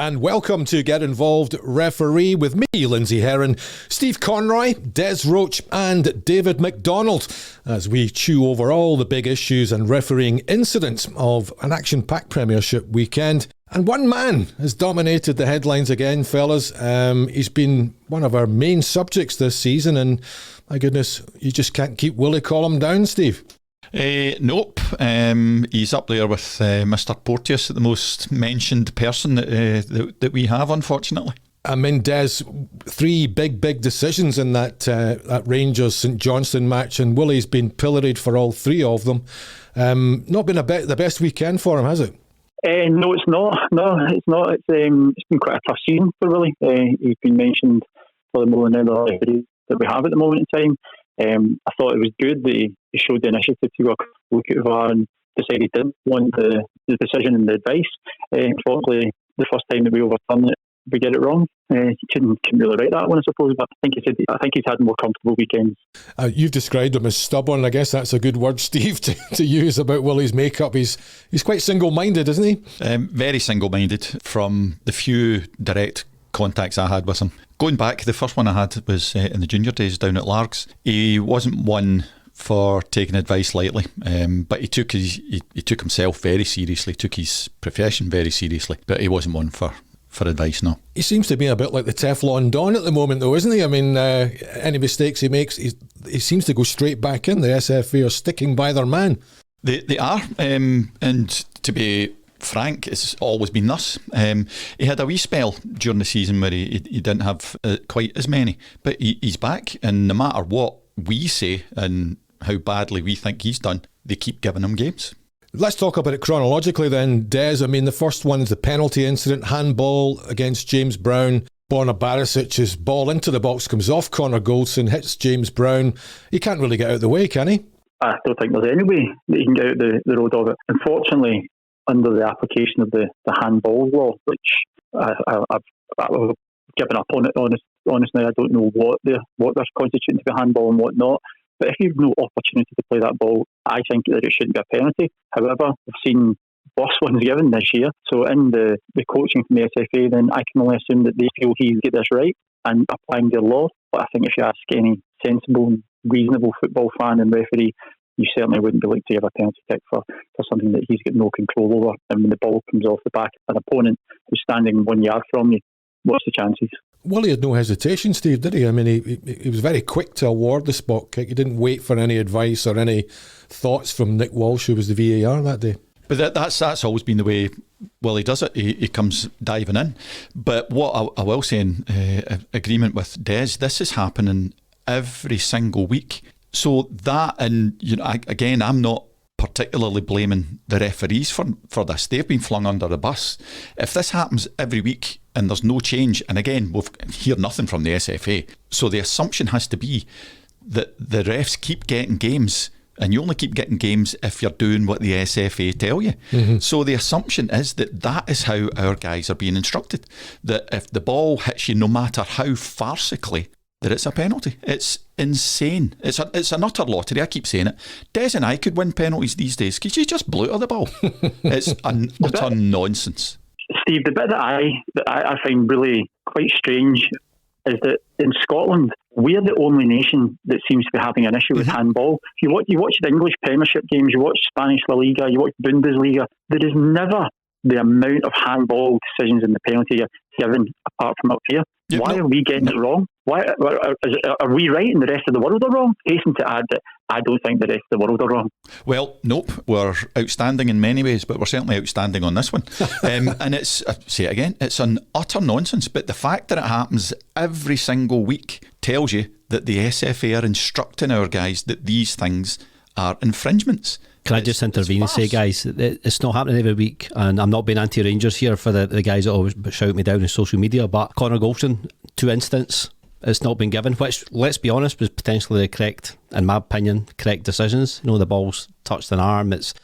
And welcome to Get Involved Referee with me, Lindsay Heron, Steve Conroy, Des Roach and David McDonald as we chew over all the big issues and refereeing incidents of an action-packed Premiership weekend. And one man has dominated the headlines again, fellas. He's been one of our main subjects this season and my goodness, you just can't keep Willie Collum down, Steve. Nope. He's up there with Mr. Porteous, the most mentioned person that we have, unfortunately. I mean, Des, three big decisions in that Rangers St Johnstone match, and Willie's been pilloried for all three of them. Not been the best weekend for him, has it? No, it's not. It's not. It's been quite a tough season for Willie. He's been mentioned for the more than other referees that we have at the moment in time. I thought it was good that he showed the initiative to go look at VAR and decide he didn't want the decision and the advice. Unfortunately, the first time that we overturned it, we get it wrong. He couldn't really write that one, I suppose, but I think he's had more comfortable weekends. You've described him as stubborn. I guess that's a good word, Steve, to use about Willie's makeup. He's quite single-minded, isn't he? Very single-minded from the few direct contacts I had with him. Going back, the first one I had was in the junior days down at Largs. He wasn't one for taking advice lightly, but he took himself very seriously, took his profession very seriously, but he wasn't one for advice, no. He seems to be a bit like the Teflon Don at the moment, though, isn't he? I mean, any mistakes he makes, he seems to go straight back in. The SFA are sticking by their man. They are, and to be frank, it's always been thus. He had a wee spell during the season where he didn't have quite as many, but he's back, and no matter what we say and how badly we think he's done, they keep giving him games. Let's talk about it chronologically then, Des. I mean, the first one is the penalty incident, handball against James Brown. Borna Barisic's ball into the box comes off Connor Goldson, hits James Brown. He can't really get out of the way, can he? I don't think there's any way that he can get out the road of it. Unfortunately, under the application of the handball law, which I've given up on it, honestly, I don't know what they're constituting to be handball and what not. But if you've no opportunity to play that ball, I think that it shouldn't be a penalty. However, we've seen worse ones given this year. So in the coaching from the SFA, then I can only assume that they feel he's get this right and applying their law. But I think if you ask any sensible and reasonable football fan and referee, you certainly wouldn't be like to give a penalty kick for something that he's got no control over. And when the ball comes off the back of an opponent who's standing 1 yard from you, what's the chances? Well, he had no hesitation, Steve, did he? I mean, he was very quick to award the spot kick. He didn't wait for any advice or any thoughts from Nick Walsh, who was the VAR that day. But that's always been the way Willie does it. He comes diving in. But what I will say in agreement with Des, this is happening every single week. So that, and again, I'm not particularly blaming the referees for this. They've been flung under the bus. If this happens every week and there's no change, and again, we've heard nothing from the SFA, so the assumption has to be that the refs keep getting games, and you only keep getting games if you're doing what the SFA tell you. Mm-hmm. So the assumption is that is how our guys are being instructed, that if the ball hits you, no matter how farcically, that it's a penalty. It's insane. It's an utter lottery. I keep saying it. Des and I could win penalties these days because you just blew it at the ball. It's an utter nonsense. Steve, the bit that I find really quite strange is that in Scotland, we're the only nation that seems to be having an issue with handball. If you watch the English Premiership games, you watch Spanish La Liga, you watch Bundesliga, there is never the amount of handball decisions in the penalty given apart from up here. Yep, Why are we getting it wrong? Why are we right and the rest of the world are wrong? Hasten to add that I don't think the rest of the world are wrong. Well, nope. We're outstanding in many ways, but we're certainly outstanding on this one. And it's, say it again, it's an utter nonsense. But the fact that it happens every single week tells you that the SFA are instructing our guys that these things are infringements. Can I just intervene and say, guys, it's not happening every week, and I'm not being anti-Rangers here for the guys that always shout me down on social media, but Connor Goldson, 2 instants, it's not been given, which, let's be honest, was potentially the correct, in my opinion, correct decisions. The ball's touched an arm, it's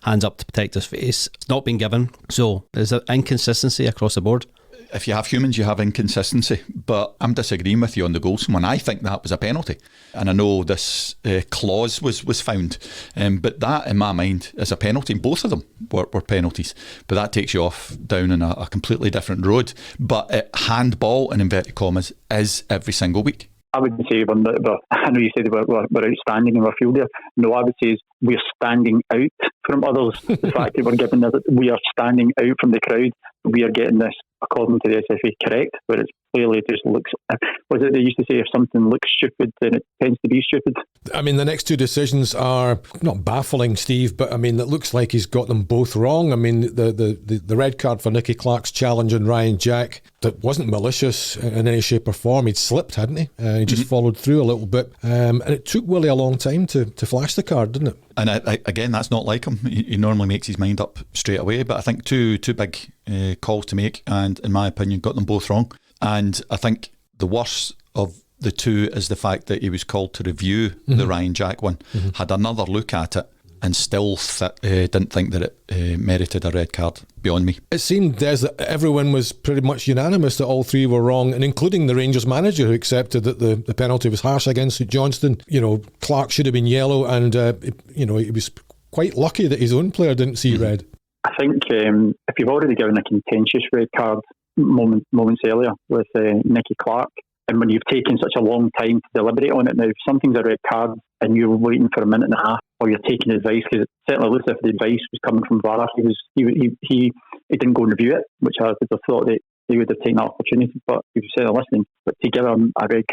hands up to protect his face. It's not been given, so there's an inconsistency across the board. if you have humans, you have inconsistency. But I'm disagreeing with you on the Goldson one. I think that was a penalty. And I know this clause was found. But that, in my mind, is a penalty. Both of them were penalties. But that takes you off down in a completely different road. But handball, in inverted commas, is every single week. I wouldn't say I know you said we're outstanding in our field there. No, I would say is we're standing out from others. The fact that we're given this, we are standing out from the crowd. We are getting this, according to the SFA, correct, where it clearly just looks. Was it they used to say if something looks stupid, then it tends to be stupid? I mean, the next two decisions are not baffling, Steve, but I mean, it looks like he's got them both wrong. I mean, the red card for Nicky Clark's challenge on Ryan Jack, that wasn't malicious in any shape or form. He'd slipped, hadn't he? He just followed through a little bit. And it took Willie a long time to flash the card, didn't it? And again, that's not like him. He normally makes his mind up straight away. But I think two big calls to make, and in my opinion, got them both wrong. And I think the worst of the two is the fact that he was called to review the Ryan Jack one, had another look at it, and still didn't think that it merited a red card. Beyond me. It seemed, Des, that everyone was pretty much unanimous that all three were wrong, and including the Rangers manager, who accepted that the penalty was harsh against St Johnstone. You know, Clark should have been yellow, and he was quite lucky that his own player didn't see red. I think if you've already given a contentious red card moments earlier with Nicky Clark, and when you've taken such a long time to deliberate on it, now if something's a red card and you're waiting for a minute and a half, or you're taking advice, because it certainly looks as if the advice was coming from VAR, he didn't go and review it, which I would have thought that he would have taken that opportunity, but he was certainly listening. But to give him a red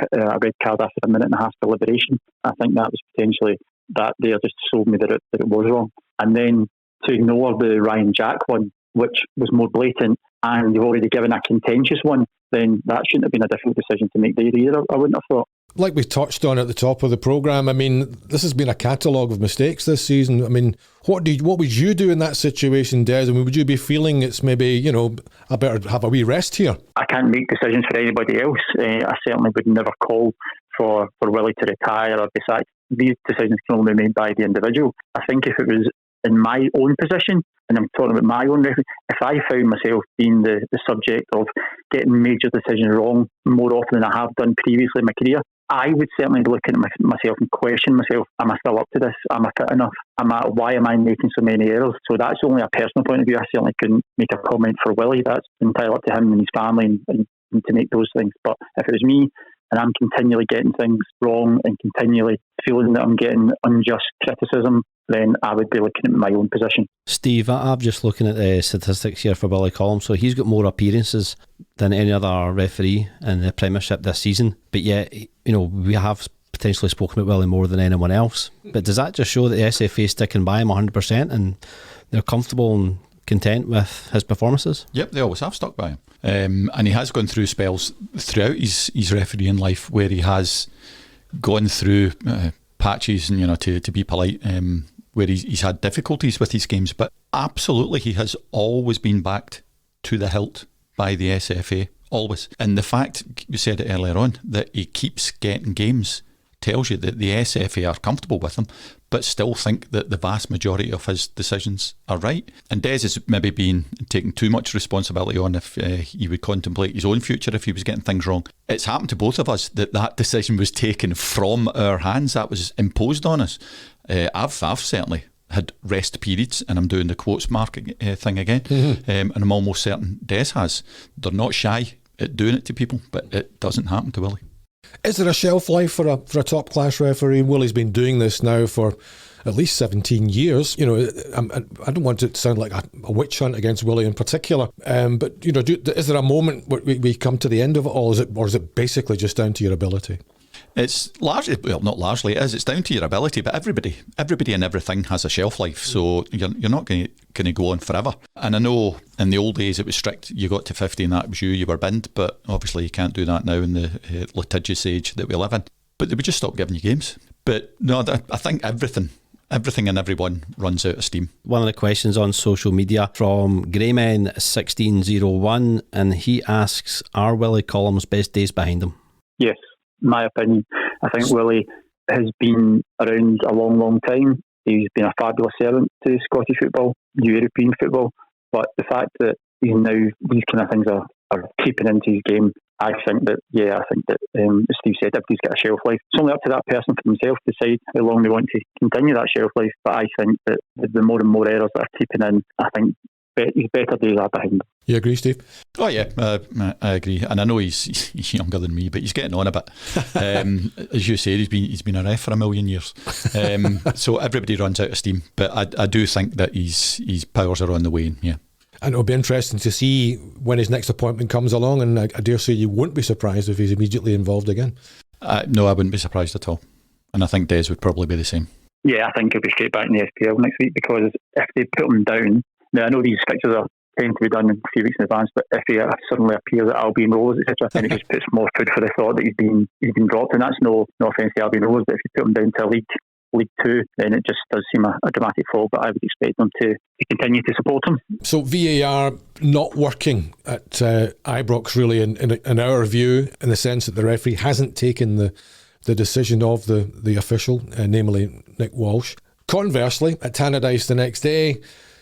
card after a minute and a half deliberation, I think that was potentially, that there just showed me that it was wrong. And then to ignore the Ryan Jack one, which was more blatant, and you've already given a contentious one, then that shouldn't have been a difficult decision to make there either, I wouldn't have thought. Like we touched on at the top of the programme, I mean, this has been a catalogue of mistakes this season. I mean, what would you do in that situation, Des? I mean, would you be feeling it's maybe, I better have a wee rest here? I can't make decisions for anybody else. I certainly would never call for Willie to retire or be sacked. These decisions can only be made by the individual. I think if it was in my own position, and I'm talking about my own referee, if I found myself being the subject of getting major decisions wrong more often than I have done previously in my career, I would certainly be looking at myself and question myself, am I still up to this? Am I fit enough? Why am I making so many errors? So that's only a personal point of view. I certainly couldn't make a comment for Willie. That's entirely up to him and his family and to make those things. But if it was me, and I'm continually getting things wrong and continually feeling that I'm getting unjust criticism, then I would be looking at my own position. Steve, I'm just looking at the statistics here for Willie Collum. So he's got more appearances than any other referee in the Premiership this season. But yet, we have potentially spoken about Willie more than anyone else. But does that just show that the SFA is sticking by him 100% and they're comfortable and content with his performances? Yep, they always have stuck by him. And he has gone through spells throughout his refereeing life where he has gone through patches, and to be polite, where he's had difficulties with his games. But absolutely, he has always been backed to the hilt by the SFA, always. And the fact, you said it earlier on, that he keeps getting games tells you that the SFA are comfortable with him, but still think that the vast majority of his decisions are right. And Des has maybe been taking too much responsibility on if he would contemplate his own future if he was getting things wrong. It's happened to both of us that decision was taken from our hands. That was imposed on us. I've certainly had rest periods, and I'm doing the quotes mark thing again, and I'm almost certain Des has. They're not shy at doing it to people, but it doesn't happen to Willie. Is there a shelf life for a top class referee? Willie's been doing this now for at least 17 years. I don't want it to sound like a witch hunt against Willie in particular, but is there a moment where we come to the end of it all, or is it basically just down to your ability? It's largely, well, not largely, it is. It's down to your ability, but everybody and everything has a shelf life, so you're not going to go on forever. And I know in the old days it was strict. You got to 50 and that was you were binned, but obviously you can't do that now in the litigious age that we live in. But they would just stop giving you games. But no, I think everything and everyone runs out of steam. One of the questions on social media from Greyman1601, and he asks, are Willie Collum's best days behind him? Yes. My opinion, I think Willie has been around a long, long time. He's been a fabulous servant to Scottish football, European football, but the fact that he's now, these kind of things are are creeping into his game. I think that, as Steve said, everybody's got a shelf life. It's only up to that person for themselves to decide how long they want to continue that shelf life. But I think that the more and more errors that are creeping in, I think his better days are behind him. You agree, Steve? Oh yeah, I agree, and I know he's younger than me, but he's getting on a bit. As you said, he's been a ref for a million years, so everybody runs out of steam. But I do think that his powers are on the wane. Yeah. And it'll be interesting to see when his next appointment comes along, and I dare say you won't be surprised if he's immediately involved again. No, I wouldn't be surprised at all. And I think Des would probably be the same. Yeah, I think he'll be straight back in the SPL next week, because if they put him down, now I know these fixtures tend to be done a few weeks in advance, but if he suddenly appears at Albion Rovers, etc., then it just puts more food for the thought that he's been dropped, and that's no offence to Albion Rovers, but if you put him down to League Two, then it just does seem a dramatic fall. But I would expect them to continue to support him. So VAR not working at Ibrox, really, in our view, in the sense that the referee hasn't taken the decision of the official, namely Nick Walsh. Conversely, at Tannadice the next day,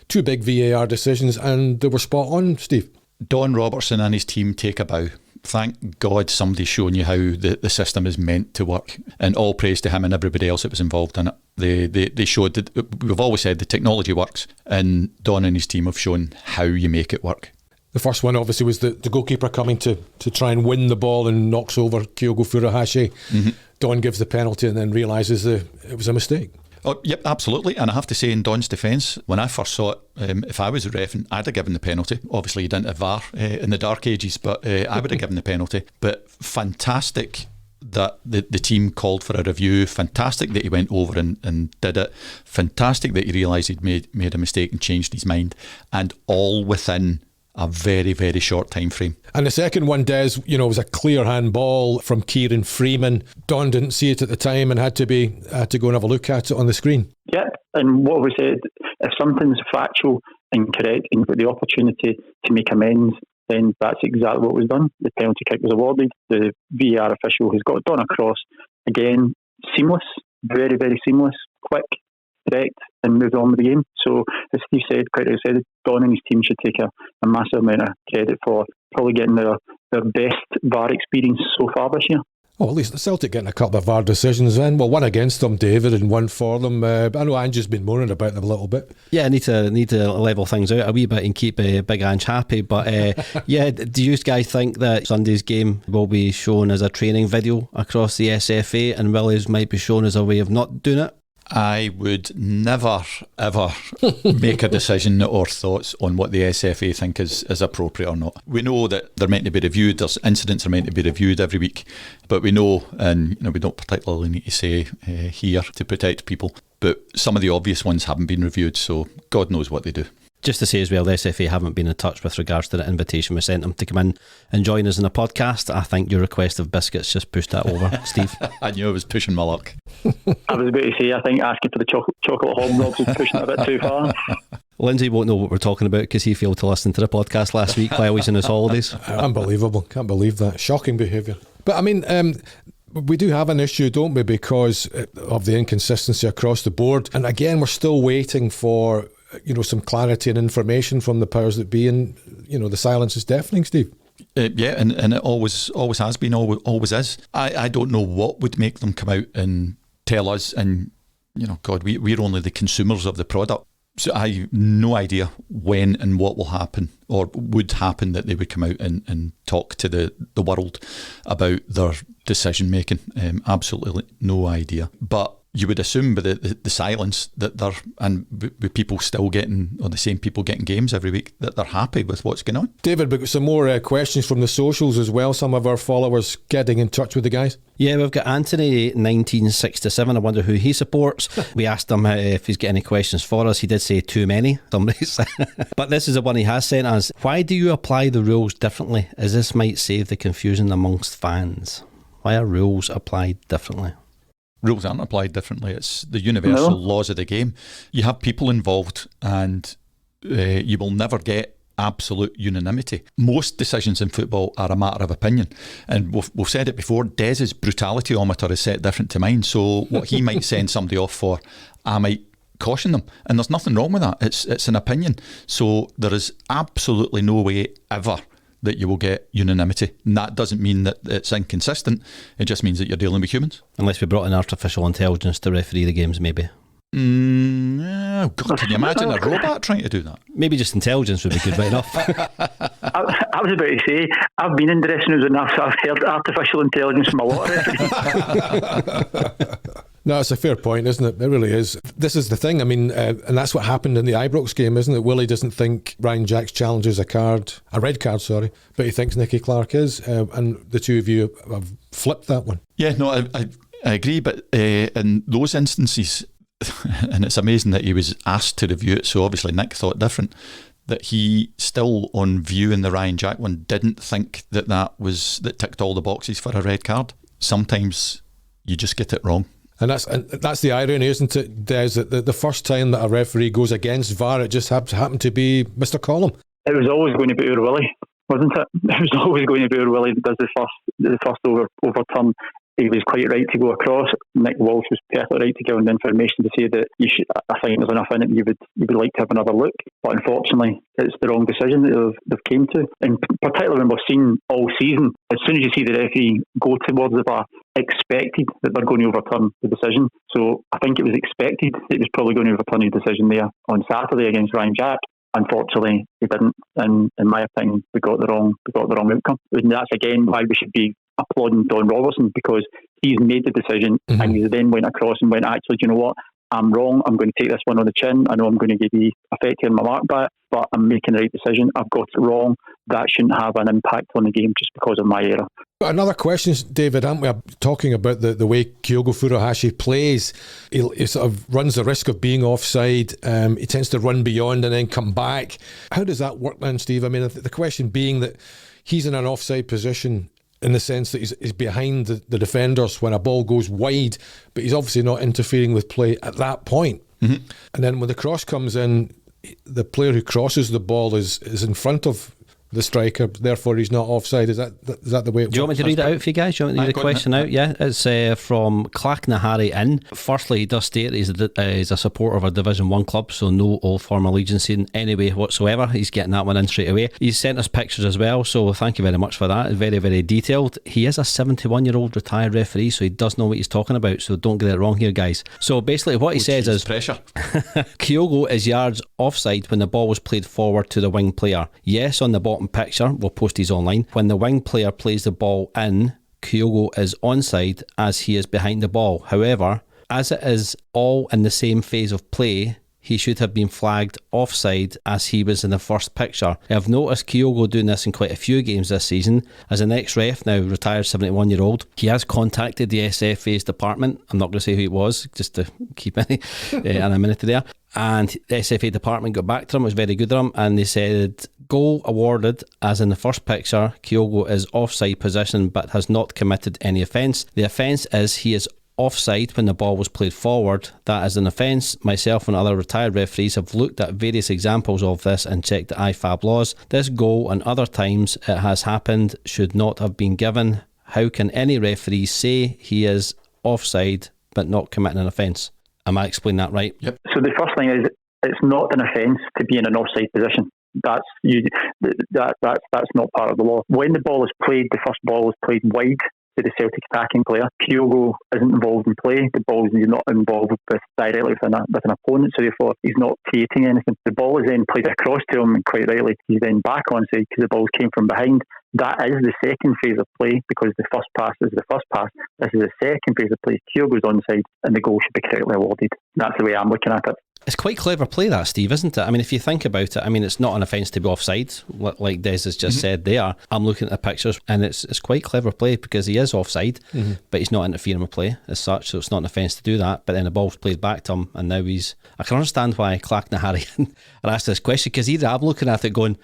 2 big VAR decisions, and they were spot on, Steve. Don Robertson and his team take a bow. Thank God somebody's shown you how the system is meant to work, and all praise to him and everybody else that was involved in it. They showed that we've always said the technology works, and Don and his team have shown how you make it work. The first one obviously was the goalkeeper coming to try and win the ball and knocks over Kyogo Furuhashi. Mm-hmm. Don gives the penalty and then realises it was a mistake. Oh, yep, absolutely. And I have to say, in Don's defence, when I first saw it, if I was a ref, I'd have given the penalty. Obviously, he didn't have VAR in the dark ages, but I would have given the penalty. But fantastic that the team called for a review. Fantastic that he went over and did it. Fantastic that he realised he'd made a mistake and changed his mind. And all within a very, very short time frame. And the second one, Des, was a clear handball from Kieran Freeman. Don didn't see it at the time and had to go and have a look at it on the screen. Yeah, and what we said, if something's factual and correct and you've got the opportunity to make amends, then that's exactly what was done. The penalty kick was awarded. The VAR official has got it done across. Again, seamless, very, very seamless, quick, direct, and moved on with the game. So, as Steve said, quite as said, Don and his team should take a massive amount of credit for probably getting their best VAR experience so far this year. Oh, at least the Celtic getting a couple of VAR decisions then. Well, one against them, David, and one for them. I know Ange's been moaning about them a little bit. Yeah, I need to level things out a wee bit and keep Big Ange happy. But yeah, do you guys think that Sunday's game will be shown as a training video across the SFA, and Willie's might be shown as a way of not doing it? I would never, ever make a decision or thoughts on what the SFA think is appropriate or not. We know that they're meant to be reviewed, there's incidents are meant to be reviewed every week, but we know, and we don't particularly need to say here to protect people, but some of the obvious ones haven't been reviewed, so God knows what they do. Just to say as well, the SFA haven't been in touch with regards to the invitation we sent them to come in and join us in a podcast. I think your request of biscuits just pushed that over, Steve. I knew I was pushing my luck. I was about to say, I think asking for the chocolate hobnobs is pushing it a bit too far. Lindsay won't know what we're talking about because he failed to listen to the podcast last week while he's on his holidays. Unbelievable. Can't believe that. Shocking behaviour. But I mean, we do have an issue, don't we, because of the inconsistency across the board. And again, we're still waiting for some clarity and information from the powers that be, and the silence is deafening, Steve. Yeah, and it always has been, always is. I don't know what would make them come out and tell us, and God, we're only the consumers of the product. So I have no idea when and what will happen or would happen that they would come out and talk to the world about their decision making. Absolutely no idea. But you would assume by the silence that they're, and with people still getting, or the same people getting games every week, that they're happy with what's going on. David, we've got some more questions from the socials as well. Some of our followers getting in touch with the guys. Yeah, we've got Anthony 1967. I wonder who he supports. We asked him if he's got any questions for us. He did say too many. But this is the one he has sent us. Why do you apply the rules differently, as this might save the confusion amongst fans? Why are rules applied differently? Rules aren't applied differently. It's the universal laws of the game. You have people involved, and you will never get absolute unanimity. Most decisions in football are a matter of opinion, and we've said it before. Des's brutality-ometer is set different to mine, so what he might send somebody off for, I might caution them, and there's nothing wrong with that. It's an opinion. So there is absolutely no way ever that you will get unanimity. And that doesn't mean that it's inconsistent. It just means that you're dealing with humans. Unless we brought in artificial intelligence to referee the games, maybe. God, can you imagine a robot trying to do that? Maybe just intelligence would be good right enough. I was about to say, I've been in dressing rooms enough, so I've heard artificial intelligence from a lot of referees. No, it's a fair point, isn't it? It really is. This is the thing. I mean, and that's what happened in the Ibrox game, isn't it? Willie doesn't think Ryan Jack's challenge is a red card, but he thinks Nicky Clark is, and the two of you have flipped that one. Yeah, no, I agree, but in those instances, and it's amazing that he was asked to review it, so obviously Nick thought different, that he still, on viewing the Ryan Jack one, didn't think that ticked all the boxes for a red card. Sometimes you just get it wrong. And that's the irony, isn't it, Des? That the first time that a referee goes against VAR, it just happened to be Mr. Collum. It was always going to be Willie, wasn't it? It was always going to be Willie that does the first overturn. He was quite right to go across. Nick Walsh was perfectly right to give him the information to say that I think there's enough in it. You would like to have another look, but unfortunately, it's the wrong decision that they've came to. And particularly when we've seen all season, as soon as you see the referee go towards the VAR, expected that they're going to overturn the decision. So I think it was expected that he was probably going to overturn his decision there on Saturday against Ryan Jack. Unfortunately, he didn't, and in my opinion, we got the wrong outcome. And that's again why we should be applauding Don Robertson, because he's made the decision and he then went across and went, actually, do you know what? I'm wrong. I'm going to take this one on the chin. I know I'm going to be affected in my mark back, but I'm making the right decision. I've got it wrong. That shouldn't have an impact on the game just because of my error. Another question, David, aren't we talking about the way Kyogo Furuhashi plays? He sort of runs the risk of being offside. He tends to run beyond and then come back. How does that work then, Steve? I mean, the question being that he's in an offside position in the sense that he's behind the defenders when a ball goes wide, but he's obviously not interfering with play at that point. Mm-hmm. And then when the cross comes in, the player who crosses the ball is in front of the striker, therefore he's not offside. Is that the way it works? Do you want me to read it out for you guys? Do you want me to read the question out? Yeah, it's from Clacknahari in. Firstly, he does state he's a supporter of a Division 1 club, so no old firm allegiance in any way whatsoever. He's getting that one in straight away. He's sent us pictures as well, so thank you very much for that. Very, very detailed. He is a 71-year-old retired referee, so he does know what he's talking about, so don't get it wrong here, guys. So basically what he says is pressure. Kyogo is yards offside when the ball was played forward to the wing player. Yes, on the bottom picture, we'll post these online. When the wing player plays the ball in, Kyogo is onside as he is behind the ball. However, as it is all in the same phase of play, he should have been flagged offside as he was in the first picture. I've noticed Kyogo doing this in quite a few games this season. As an ex-ref, now retired 71-year-old, he has contacted the SFA's department. I'm not going to say who it was, just to keep any anonymity there. And the SFA department got back to him, it was very good of them, and they said, goal awarded as in the first picture, Kyogo is offside position but has not committed any offence. The offence is he is offside when the ball was played forward. That is an offence. Myself and other retired referees have looked at various examples of this and checked the IFAB laws. This goal and other times it has happened should not have been given. How can any referee say he is offside but not committing an offence? Am I explaining that right? Yep. So the first thing is, it's not an offence to be in an offside position. That's not part of the law. When the ball is played, the first ball is played wide to the Celtic attacking player. Kyogo isn't involved in play. The ball is not involved directly with an opponent, so therefore he's not creating anything. The ball is then played across to him, and quite rightly, he's then back onside because the ball came from behind. That is the second phase of play, because the first pass is the first pass. This is the second phase of play. Kyogo's onside, and the goal should be correctly awarded. That's the way I'm looking at it. It's quite clever play that, Steve, isn't it? I mean, if you think about it, I mean, it's not an offence to be offside, like Des has just said there. I'm looking at the pictures, and it's quite clever play because he is offside, but he's not interfering with play as such, so it's not an offence to do that. But then the ball's played back to him, and now I can understand why Clacknahari are asked this question, because either I'm looking at it going,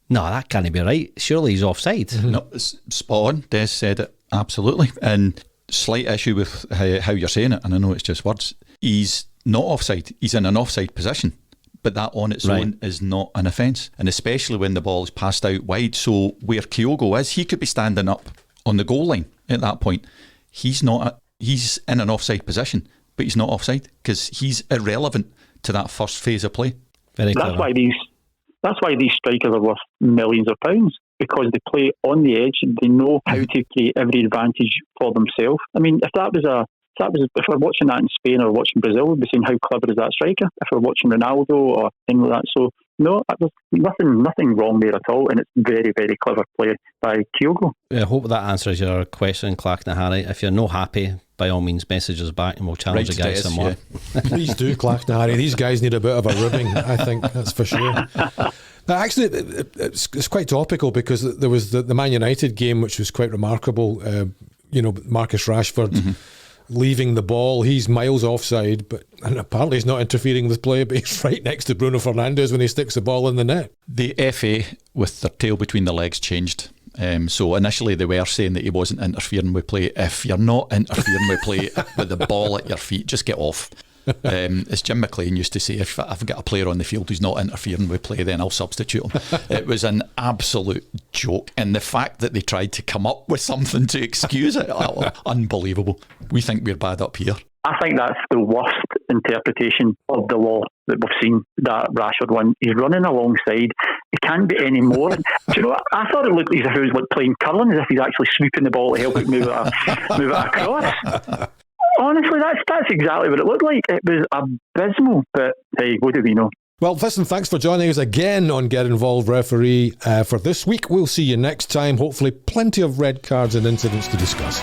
no, that can't be right. Surely he's offside. No, it's spot on. Des said it absolutely. And slight issue with how you're saying it, and I know it's just words. He's not offside. He's in an offside position, but that on its own is not an offence, and especially when the ball is passed out wide. So where Kyogo is, he could be standing up on the goal line at that point. He's not. He's in an offside position, but he's not offside because he's irrelevant to that first phase of play. Very clever. That's why these strikers are worth millions of pounds, because they play on the edge. They know how to create every advantage for themselves. I mean, if we're watching that in Spain or watching Brazil, we'd be saying how clever is that striker. If we're watching Ronaldo or things like that, so no, there's nothing wrong there at all, and it's very, very clever play by Kyogo. I hope that answers your question, Clacton-Harry. If you're not happy, by all means, message us back and we'll challenge the guys some more. Yeah. Please do, Clacton-Harry. These guys need a bit of a ribbing, I think, that's for sure. Actually, it's quite topical because there was the Man United game, which was quite remarkable. Marcus Rashford leaving the ball. He's miles offside, and apparently he's not interfering with play, but he's right next to Bruno Fernandes when he sticks the ball in the net. The FA, with their tail between the legs, changed. So initially they were saying that he wasn't interfering with play. If you're not interfering with play with the ball at your feet, just get off. As Jim McLean used to say, if I've got a player on the field who's not interfering with play, then I'll substitute him. It was an absolute joke, and the fact that they tried to come up with something to excuse it, unbelievable. We think we're bad up here. I think that's the worst interpretation of the law that we've seen, that Rashford one. He's running alongside. It can't be any more. Do you know what? I thought it looked as if he was like playing curling, as if he's actually sweeping the ball to help it move it across. Honestly, that's exactly what it looked like. It was abysmal, but hey, what do we know? Well, listen, thanks for joining us again on Get Involved Referee for this week. We'll see you next time. Hopefully plenty of red cards and incidents to discuss.